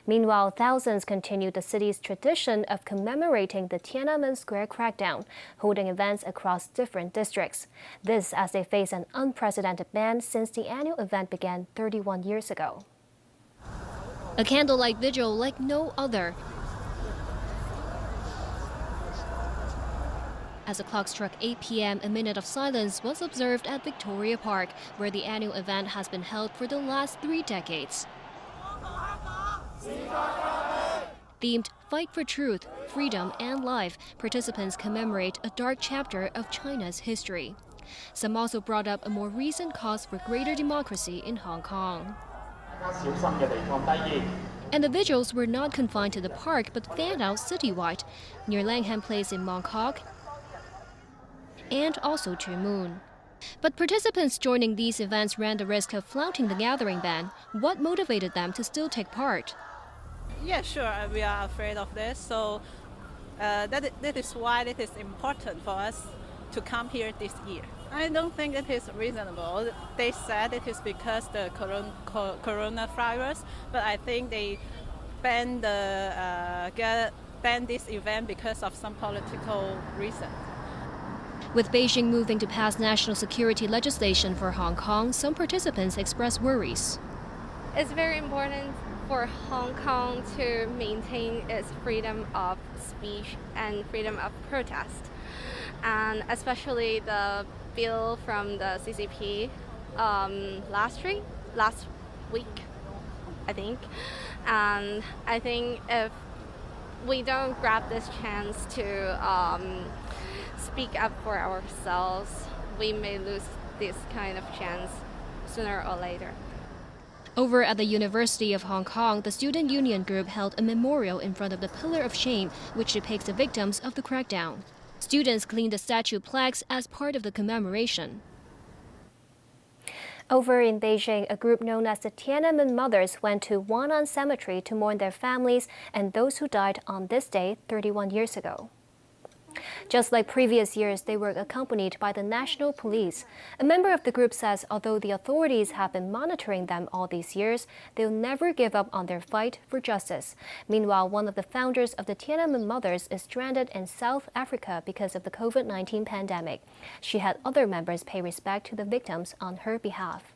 Meanwhile, thousands continued the city's tradition of commemorating the Tiananmen Square crackdown, holding events across different districts. This as they face an unprecedented ban since the annual event began 31 years ago. A candlelight vigil like no other. As the clock struck 8 p.m., a minute of silence was observed at Victoria Park, where the annual event has been held for the last 3 decades. Themed Fight for Truth, Freedom and Life, participants commemorate a dark chapter of China's history. Some also brought up a more recent cause for greater democracy in Hong Kong. And the vigils were not confined to the park, but fanned out citywide, near Langham Place in Mong Kok, and also to Moon. But participants joining these events ran the risk of flouting the gathering ban. What motivated them to still take part? Yeah, sure, we are afraid of this. So that is why it is important for us to come here this year. I don't think it is reasonable. They said it is because the coronavirus, but I think they banned this event because of some political reasons. With Beijing moving to pass national security legislation for Hong Kong, some participants expressed worries. It's very important for Hong Kong to maintain its freedom of speech and freedom of protest. And especially the bill from the CCP last week, I think. And I think if we don't grab this chance to speak up for ourselves, we may lose this kind of chance sooner or later. Over at the University of Hong Kong, the Student Union Group held a memorial in front of the Pillar of Shame, which depicts the victims of the crackdown. Students cleaned the statue plaques as part of the commemoration. Over in Beijing, a group known as the Tiananmen Mothers went to Wan'an Cemetery to mourn their families and those who died on this day 31 years ago. Just like previous years, they were accompanied by the National Police. A member of the group says although the authorities have been monitoring them all these years, they'll never give up on their fight for justice. Meanwhile, one of the founders of the Tiananmen Mothers is stranded in South Africa because of the COVID-19 pandemic. She had other members pay respect to the victims on her behalf.